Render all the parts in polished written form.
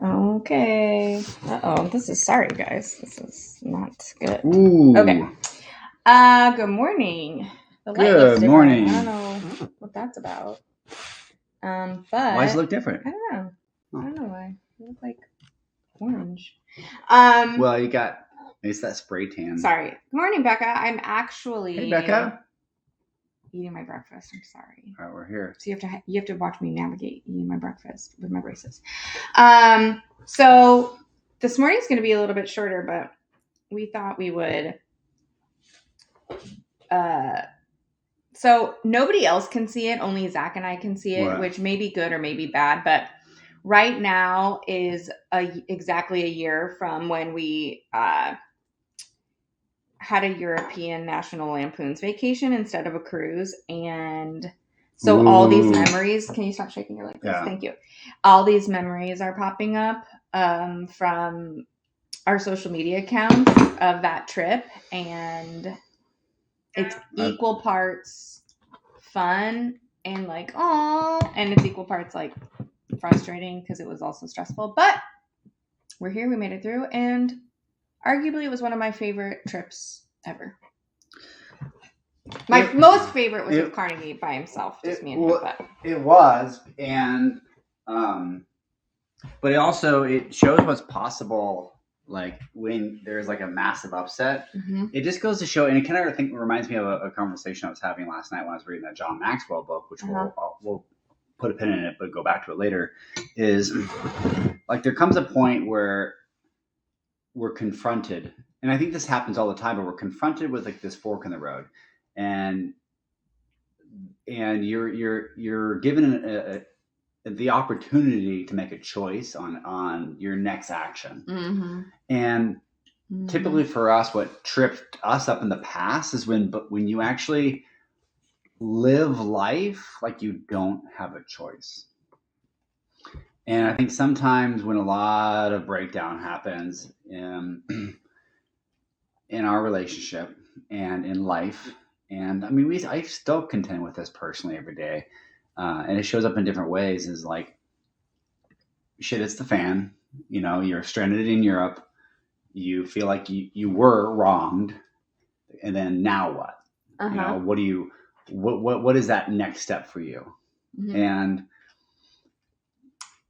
Okay. This is sorry, guys. This is not good. Ooh. Okay. Good morning. The light looks Good different. morning. I don't know what that's about. But Why does it look different? I don't know. I don't know why. It looks like orange. Well, you got it's that spray tan. Sorry. Good morning, Becca. I'm actually Hey, Becca. eating my breakfast. I'm sorry. All right, we're here. So you have to watch me navigate eating my breakfast with my braces. So this morning's going to be a little bit shorter, but we thought we would. So nobody else can see it. Only Zach and I can see it, What? which may be good or may be bad. But right now is exactly a year from when we had a European National Lampoon's Vacation instead of a cruise. And so all these memories, can you stop shaking your leg, please? Yeah. Thank you. All these memories are popping up from our social media accounts of that trip. And it's equal parts fun and like, oh, and it's equal parts like frustrating because it was also stressful. But we're here, we made it through, and arguably it was one of my favorite trips ever. My most favorite was with Carnegie by himself, just me and him. But it was, and but it shows what's possible. Like when there's like a massive upset, it just goes to show, and it kind of reminds me of a conversation I was having last night when I was reading that John Maxwell book, which we'll put a pin in it, but go back to it later. Is like there comes a point where we're confronted, and I think this happens all the time, but we're confronted with like this fork in the road, and you're given the opportunity to make a choice on your next action. And typically for us, what tripped us up in the past is when you actually live life like you don't have a choice. And I think sometimes when a lot of breakdown happens in our relationship and in life, and I mean, I still contend with this personally every day, and it shows up in different ways. Is like, shit, it's the fan. You know, you're stranded in Europe. You feel like you were wronged, and then now what? You know, what is that next step for you? And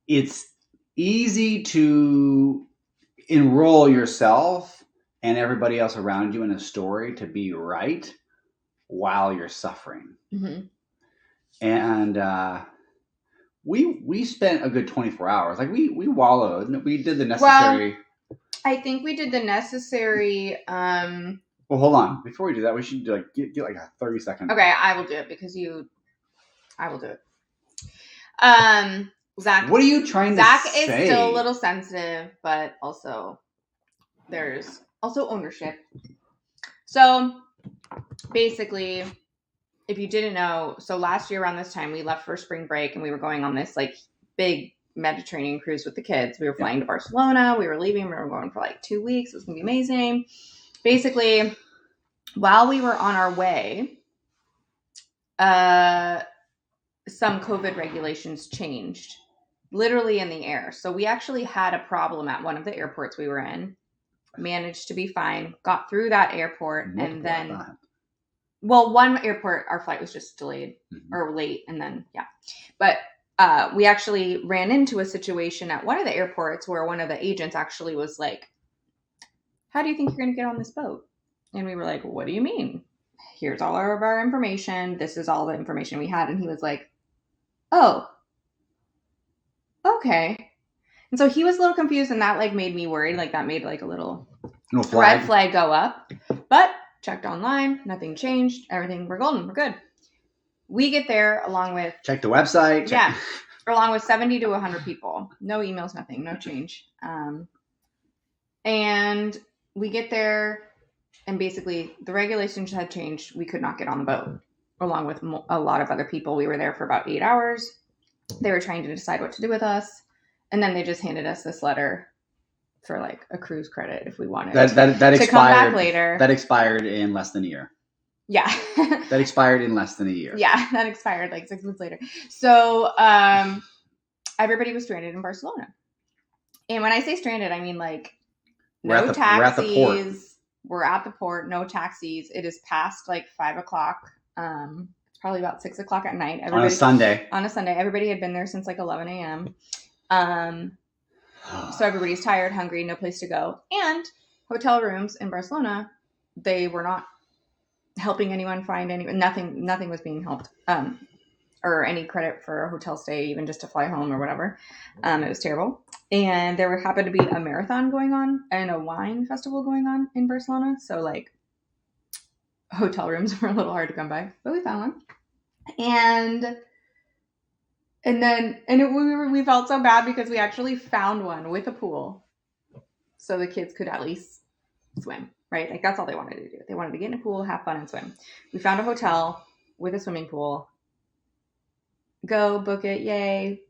it's easy to enroll yourself and everybody else around you in a story to be right while you're suffering. And we spent a good 24 hours. Like we wallowed. We did the necessary. Well, I think we did the necessary. Well, hold on. Before we do that, we should do get like a 30 second. Okay, I will do it because I will do it. Zach. What are you trying to say? Zach is still a little sensitive, but also there's also ownership. So basically, if you didn't know, so last year around this time we left for spring break and we were going on this like big Mediterranean cruise with the kids. We were flying to Barcelona. We were leaving. We were going for like 2 weeks. It was going to be amazing. Basically, while we were on our way, some COVID regulations changed literally in the air. So we actually had a problem at one of the airports we were in, managed to be fine, got through that airport, and then, well, one airport, our flight was just delayed or late, and then, but we actually ran into a situation at one of the airports where one of the agents actually was like, how do you think you're going to get on this boat? And we were like, what do you mean? Here's all of our information. This is all the information we had. And he was like, oh, okay. And so he was a little confused, and that like made me worried. Like that made like a little red flag go up. But checked online, nothing changed. Everything, we're golden, we're good. We get there along with check the website. Along with 70 to 100 people. No emails, nothing, no change. And we get there, and basically the regulations had changed. We could not get on the boat, along with a lot of other people. We were there for about 8 hours. They were trying to decide what to do with us, and then they just handed us this letter for like a cruise credit if we wanted that expired, to come back later. That expired in less than a year. Yeah. That expired in less than a year. Yeah, that expired like 6 months later. So everybody was stranded in Barcelona. And when I say stranded, I mean like We're no at the port. taxis. We're at the port, no taxis. It is past like 5:00. It's probably about 6:00 at night. On a Sunday. On a Sunday. Everybody had been there since like 11 a.m. So everybody's tired, hungry, no place to go. And hotel rooms in Barcelona, they were not helping anyone find nothing was being helped. Or any credit for a hotel stay, even just to fly home or whatever. It was terrible. And there happened to be a marathon going on and a wine festival going on in Barcelona. So like hotel rooms were a little hard to come by, but we found one. We felt so bad because we actually found one with a pool so the kids could at least swim, right? Like that's all they wanted to do. They wanted to get in a pool, have fun and swim. We found a hotel with a swimming pool. Go book it. Yay.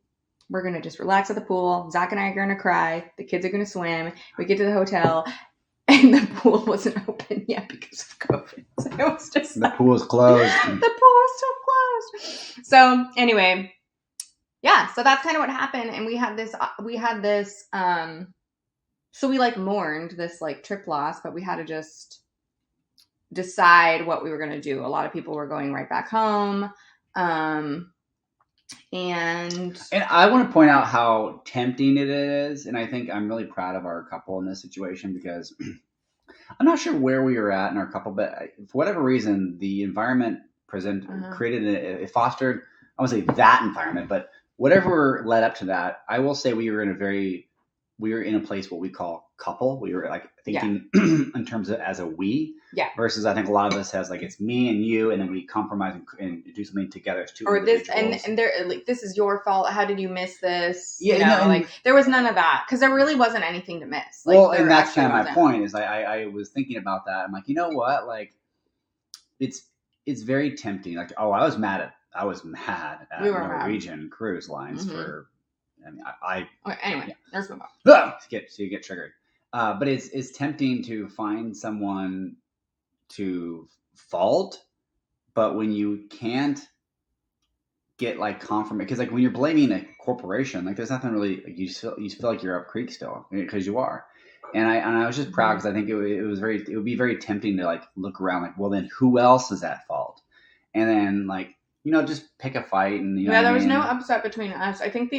We're going to just relax at the pool. Zach and I are going to cry. The kids are going to swim. We get to the hotel and the pool wasn't open yet because of COVID. So it was just the pool is closed. The pool was still closed. So anyway, yeah, so that's kind of what happened. And we had this, so we like mourned this like trip loss, but we had to just decide what we were going to do. A lot of people were going right back home. And I want to point out how tempting it is. And I think I'm really proud of our couple in this situation because I'm not sure where we were at in our couple, but for whatever reason, the environment it fostered, I won't say that environment, but whatever led up to that, I will say we were in a place what we call couple. We were like thinking in terms of as a we. Yeah. Versus I think a lot of us has like it's me and you, and then we compromise and do something together as two individuals. And they're like, this is your fault. How did you miss this? Yeah, you know, like there was none of that because there really wasn't anything to miss. Like, well, and that's kind of my point. Is I was thinking about that. I'm like, you know what? Like, it's very tempting. Like, I was mad at Norwegian cruise lines for. I mean, anyway, there's move on. So you get triggered. But it's tempting to find someone to fault, but when you can't get like confirmation, because like when you're blaming a corporation, like there's nothing really. You feel like you're up creek still because you are. And I was just proud because I think it would be very tempting to like look around like, well then who else is at fault, and then like just pick a fight and there was no upset between us. I think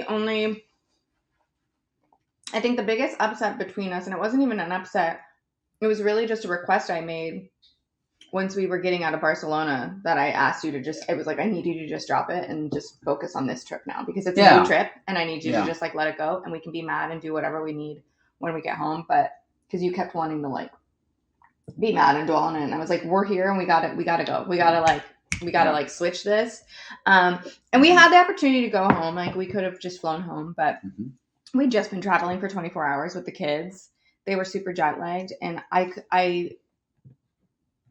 the biggest upset between us, and it wasn't even an upset, it was really just a request I made once we were getting out of Barcelona that I asked you to it was like, I need you to just drop it and just focus on this trip now because it's a new trip and I need you to just like let it go and we can be mad and do whatever we need when we get home. But because you kept wanting to like be mad and dwell on it. And I was like, we're here and we gotta go. We gotta switch this. And we had the opportunity to go home. Like we could have just flown home, but we'd just been traveling for 24 hours with the kids. They were super jet lagged and I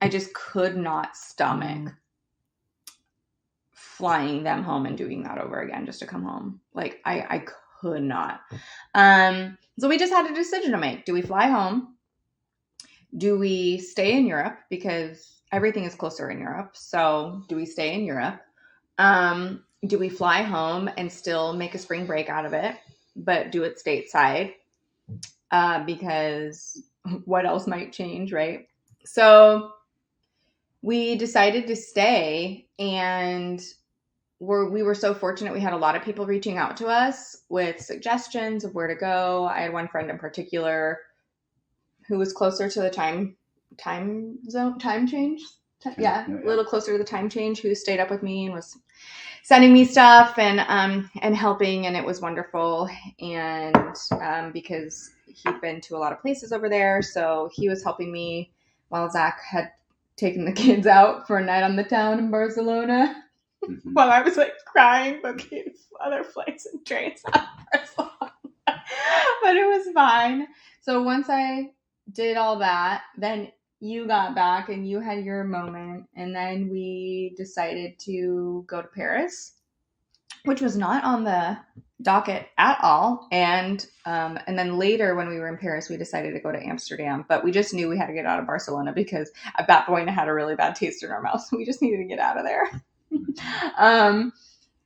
just could not stomach flying them home and doing that over again just to come home. Like I could not. So we just had a decision to make. Do we fly home? Do we stay in Europe? Because everything is closer in Europe. So do we stay in Europe? Do we fly home and still make a spring break out of it, but do it stateside? Because what else might change, right? So we decided to stay, and we were so fortunate. We had a lot of people reaching out to us with suggestions of where to go. I had one friend in particular who was closer to the time change. A little closer to the time change, who stayed up with me and was sending me stuff and helping, and it was wonderful. And because he'd been to a lot of places over there, so he was helping me while Zach had taken the kids out for a night on the town in Barcelona while I was like crying booking other flights and trains out of Barcelona. But it was fine. So once I did all that, then you got back and you had your moment, and then we decided to go to Paris, which was not on the docket at all. And then later when we were in Paris, we decided to go to Amsterdam, but we just knew we had to get out of Barcelona because at that point I had a really bad taste in our mouth. So we just needed to get out of there.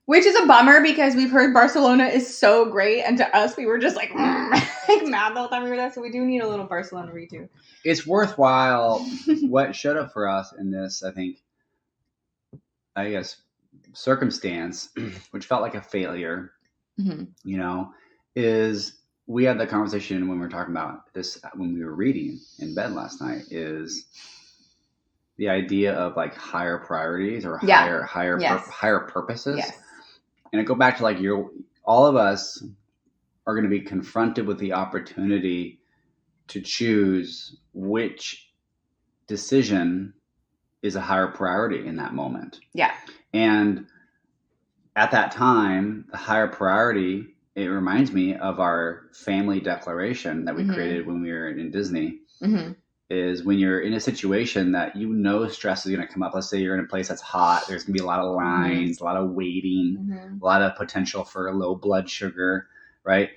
Which is a bummer because we've heard Barcelona is so great, and to us, we were just like mad the whole time we were there. So we do need a little Barcelona redo. It's worthwhile. What showed up for us in this, I guess, circumstance, which felt like a failure, is we had the conversation when we were talking about this when we were reading in bed last night. Is the idea of like higher priorities or higher purposes. Yes. And I go back to like all of us are going to be confronted with the opportunity to choose which decision is a higher priority in that moment. Yeah. And at that time, the higher priority, it reminds me of our family declaration that we created when we were in Disney. Is when you're in a situation that stress is going to come up. Let's say you're in a place that's hot. There's going to be a lot of lines, a lot of waiting, a lot of potential for low blood sugar, right?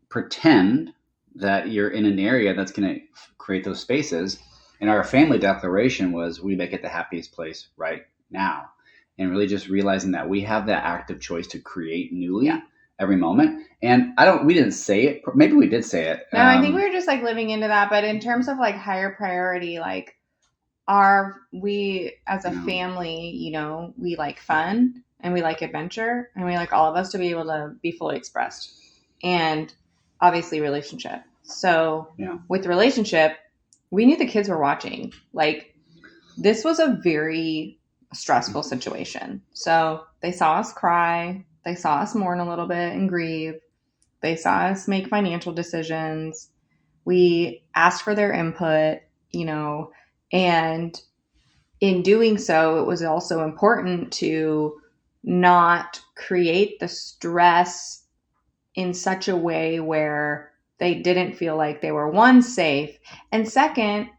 Pretend that you're in an area that's going to create those spaces. And our family declaration was we make it the happiest place right now. And really just realizing that we have that active choice to create newly every moment. And we didn't say it. Maybe we did say it. No, I think we were just like living into that. But in terms of like higher priority, like we as a family, we like fun and we like adventure and we like all of us to be able to be fully expressed, and obviously relationship. So with relationship, we knew the kids were watching. Like this was a very stressful situation. So they saw us cry. They saw us mourn a little bit and grieve. They saw us make financial decisions. We asked for their input, and in doing so, it was also important to not create the stress in such a way where they didn't feel like they were, one, safe, and second,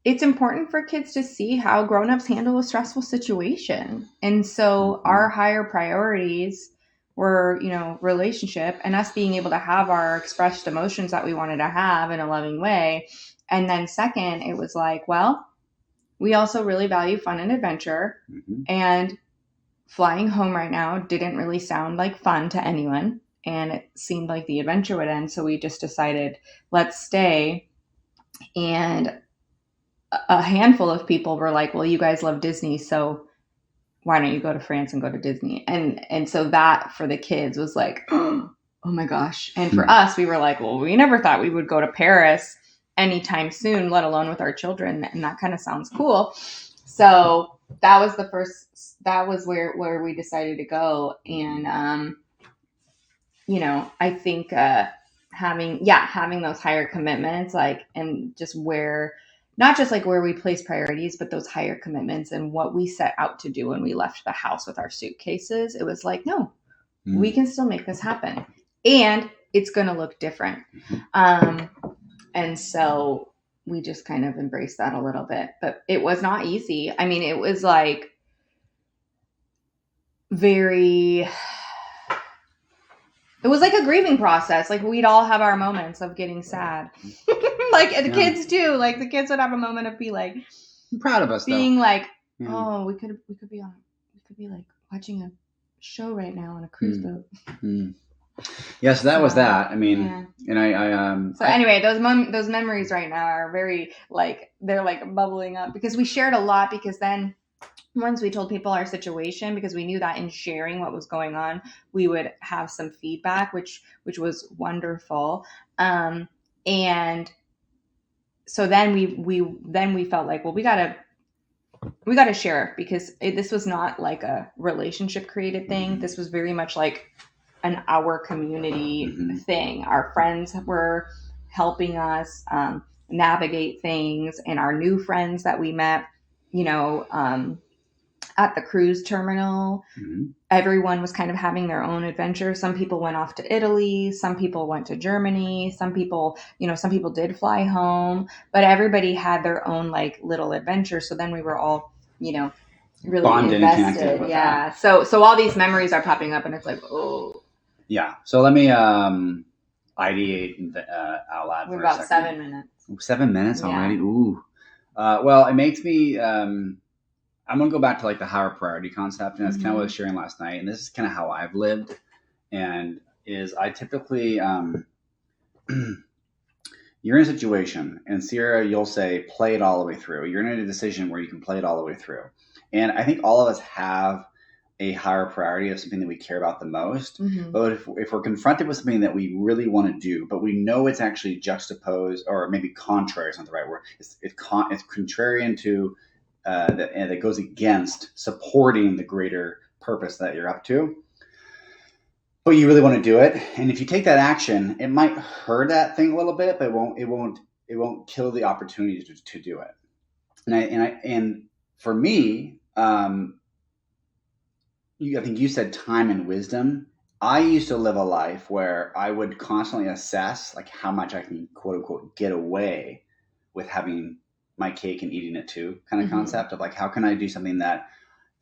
it's important for kids to see how grown-ups handle a stressful situation. And so our higher priorities were, relationship and us being able to have our expressed emotions that we wanted to have in a loving way. And then second, it was like, well, we also really value fun and adventure. And flying home right now didn't really sound like fun to anyone. And it seemed like the adventure would end. So we just decided, let's stay. And a handful of people were like, well, you guys love Disney, so why don't you go to France and go to Disney? And so that for the kids was like, oh my gosh. And for us, we were like, well, we never thought we would go to Paris anytime soon, let alone with our children. And that kind of sounds cool. So that was where we decided to go. And, I think having those higher commitments, like, and just not just like where we place priorities, but those higher commitments and what we set out to do when we left the house with our suitcases. It was like, no, we can still make this happen. And it's going to look different. And so we just kind of embraced that a little bit. But it was not easy. I mean, it was like it was like a grieving process. Like we'd all have our moments of getting sad. Like the kids do. Like the kids would have a moment of I'm proud of us being like, oh, we could be like watching a show right now on a cruise boat. Yeah, so that was that. I mean, and anyway, those memories right now are very like they're like bubbling up because we shared a lot. Because then once we told people our situation, because we knew that in sharing what was going on, we would have some feedback, which was wonderful. And so then we felt like, well, we gotta share, because this was not like a relationship created thing. This was very much like our community thing. Our friends were helping us navigate things, and our new friends that we met, at the cruise terminal, everyone was kind of having their own adventure. Some people went off to Italy, some people went to Germany, some people did fly home, but everybody had their own like little adventure. So then we were all, really bonded invested. And connected with that. So all these memories are popping up, and it's like, oh. Yeah. So let me ideate out loud. We're about 7 minutes. 7 minutes already? Ooh. Well, it makes me I'm going to go back to like the higher priority concept. And that's kind of what I was sharing last night. And this is kind of how I've lived. And is I typically, you're in a situation, and Sierra, you'll say, play it all the way through. You're in a decision where you can play it all the way through. And I think all of us have a higher priority of something that we care about the most. But if we're confronted with something that we really want to do, but we know it's actually juxtaposed, or maybe contrary is not the right word, it's contrarian to, that goes against supporting the greater purpose that you're up to, but you really want to do it. And if you take that action, it might hurt that thing a little bit, but it won't kill the opportunity to do it. And for me, I think you said time and wisdom. I used to live a life where I would constantly assess like how much I can quote unquote get away with having my cake and eating it too, kind of concept of like, how can I do something that's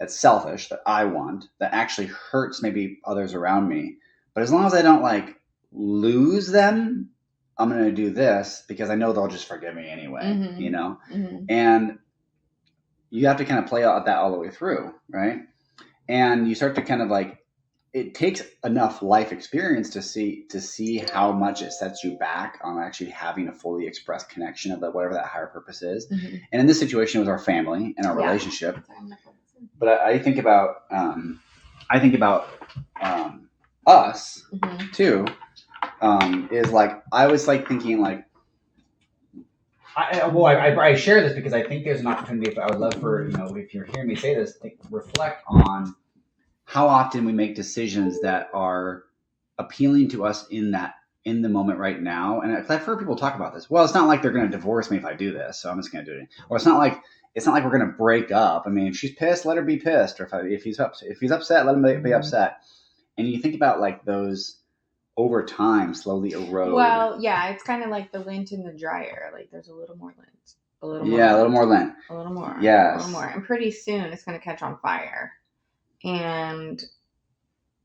selfish, that I want, that actually hurts maybe others around me. But as long as I don't like lose them, I'm going to do this because I know they'll just forgive me anyway, you know? And you have to kind of play out that all the way through, right? And you start to kind of like, it takes enough life experience to see how much it sets you back on actually having a fully expressed connection of whatever that higher purpose is. And in this situation, it was our family and our relationship. But I think about us too. Is like I was like thinking like I share this because I think there's an opportunity. But I would love for if you're hearing me say this, reflect on how often we make decisions that are appealing to us in the moment right now. And I've heard people talk about this. Well, it's not like they're going to divorce me if I do this, so I'm just going to do it. Or it's not like we're going to break up. I mean, if she's pissed, let her be pissed. Or if he's upset, let him be upset. And you think about like those over time slowly erode. Well, yeah, it's kind of like the lint in the dryer. Like there's a little more lint, a little more. Yeah, a little more lint. A little more. Yes. A little more, and pretty soon it's going to catch on fire. And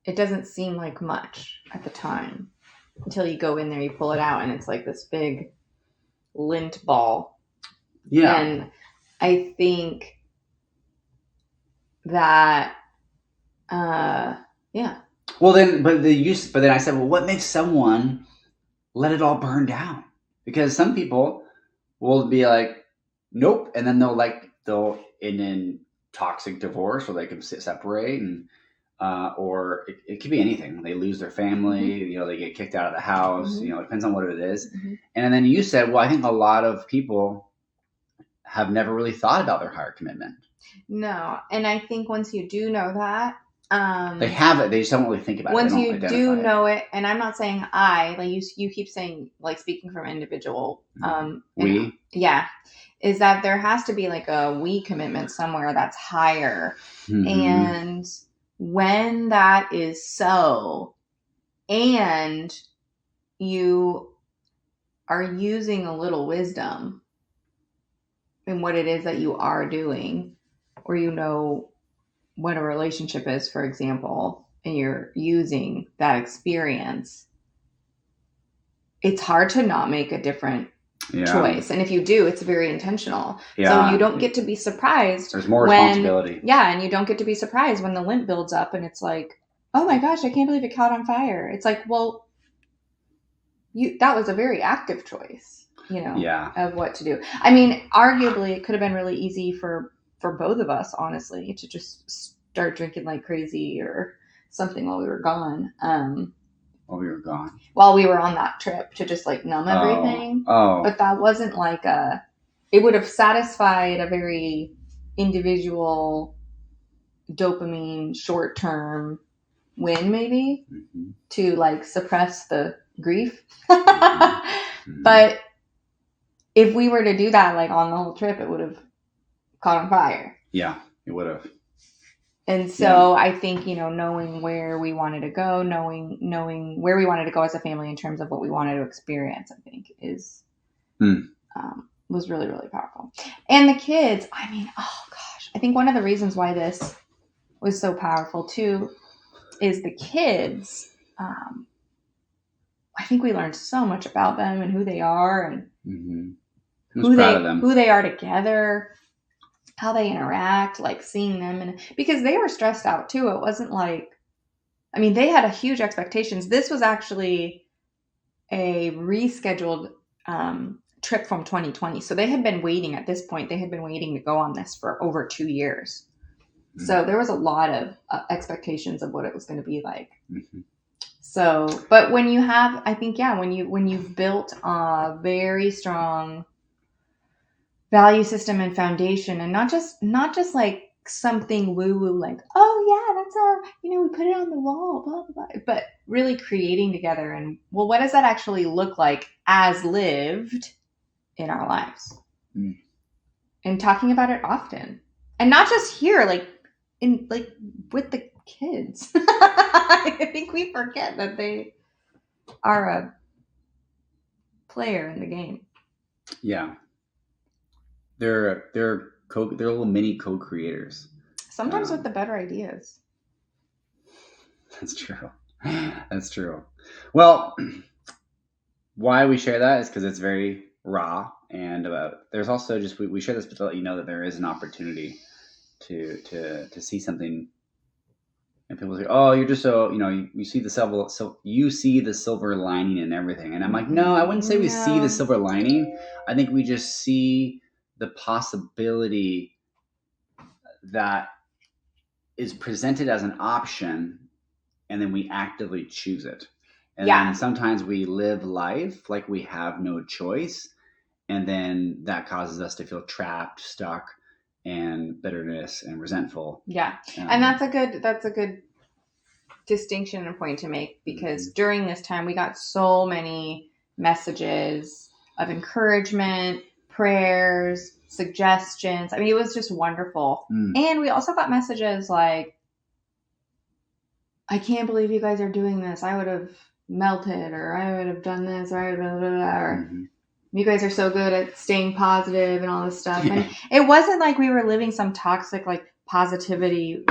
it doesn't seem like much at the time until you go in there, you pull it out, and it's like this big lint ball. Yeah. And I think that, yeah. Well, then, but then I said, well, what makes someone let it all burn down? Because some people will be like, nope, and then they'll in toxic divorce, or they can separate, and or it could be anything. They lose their family, they get kicked out of the house. It depends on what it is. And then you said, well, I think a lot of people have never really thought about their higher commitment. No, and I think once you do know that, they have it. They just don't really think about it. Once you do know it, and I'm not saying you keep saying, like, speaking from individual, is that there has to be like a we commitment somewhere that's higher. And when that is so, and you are using a little wisdom in what it is that you are doing, or what a relationship is, for example, and you're using that experience, it's hard to not make a different choice. And if you do, it's very intentional. So you don't get to be surprised. There's more responsibility. Yeah, and you don't get to be surprised when the lint builds up and it's like, oh my gosh, I can't believe it caught on fire. It's like, well, that was a very active choice, of what to do. I mean, arguably, it could have been really easy for both of us, honestly, to just start drinking like crazy or something while we were gone. While we were gone? While we were on that trip, to just like numb everything. But that wasn't like it would have satisfied a very individual dopamine short-term win, maybe, to like suppress the grief. But if we were to do that like on the whole trip, it would have caught on fire. Yeah, it would have. And so I think, knowing where we wanted to go, knowing where we wanted to go as a family in terms of what we wanted to experience, I think was really, really powerful. And the kids, I mean, oh gosh, I think one of the reasons why this was so powerful too is the kids. I think we learned so much about them and who they are, and who they are together. how they interact, like seeing them, and because they were stressed out too. It wasn't like, I mean, they had a huge expectations. This was actually a rescheduled trip from 2020. So they had been waiting at this point. They had been waiting to go on this for over 2 years. Mm-hmm. So there was a lot of expectations of what it was going to be like. Mm-hmm. So, but when you have, I think, yeah, when you've built a very strong value system and foundation, and not just like something woo-woo like, oh yeah, that's our, we put it on the wall, blah, blah, blah, but really creating together. And well, what does that actually look like as lived in our lives? And talking about it often, and not just here, like with the kids. I think we forget that they are a player in the game. Yeah, they're little mini co-creators. Sometimes with the better ideas. That's true. That's true. Well, why we share that is because it's very raw, and there's also just we share this to let you know that there is an opportunity to see something, and people say, "Oh, you're just so you see the silver, so you see the silver lining in everything," and I'm like, no, I wouldn't say we see the silver lining. I think we just see the possibility that is presented as an option, and then we actively choose it. And then sometimes we live life like we have no choice, and then that causes us to feel trapped, stuck, and bitterness and resentful. Yeah, and that's a good distinction and point to make, because during this time we got so many messages of encouragement, prayers, suggestions. I mean, it was just wonderful. And we also got messages like, I can't believe you guys are doing this. I would have melted, or I would have done this, or I would have blah, blah, blah, or you guys are so good at staying positive and all this stuff. And it wasn't like we were living some toxic, like, positivity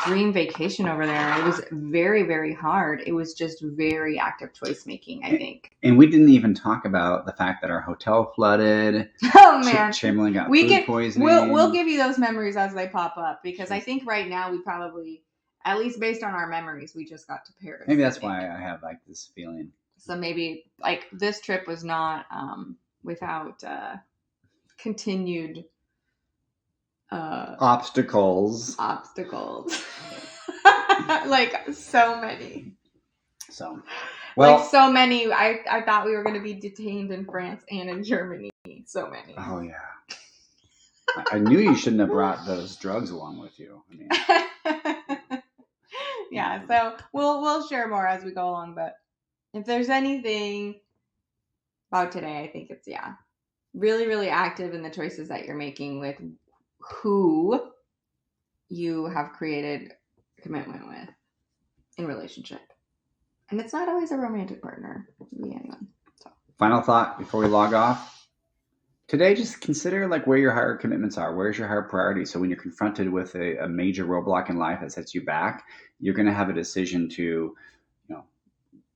dream vacation over there. It was very, very hard. It was just very active choice making, I think. And we didn't even talk about the fact that our hotel flooded. Oh man, Chamberlain got food poisoning. We'll give you those memories as they pop up, because I think right now we probably, at least based on our memories, we just got to Paris. Maybe that's why I have like this feeling. So maybe like this trip was not without continued obstacles. Like so many. So, well, like so many. I thought we were going to be detained in France and in Germany. So many. Oh yeah. I knew you shouldn't have brought those drugs along with you. I mean. Yeah. So we'll share more as we go along. But if there's anything about today, I think it's really, really active in the choices that you're making with who you have created a commitment with in relationship. And it's not always a romantic partner. It can be anyone. So. Final thought before we log off. Today, just consider like where your higher commitments are. Where's your higher priority? So when you're confronted with a major roadblock in life that sets you back, you're going to have a decision to,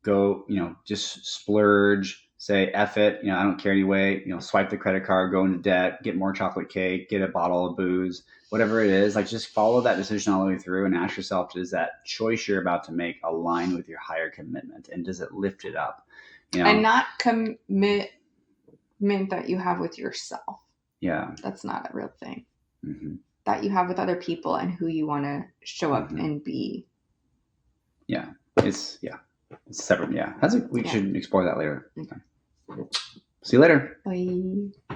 go, just splurge, say, F it, I don't care anyway, swipe the credit card, go into debt, get more chocolate cake, get a bottle of booze, whatever it is, like just follow that decision all the way through and ask yourself, does that choice you're about to make align with your higher commitment? And does it lift it up? And not commitment that you have with yourself. Yeah. That's not a real thing. That you have with other people and who you want to show up and be. Yeah. It's separate. Yeah. We should explore that later. Okay. See you later. Bye.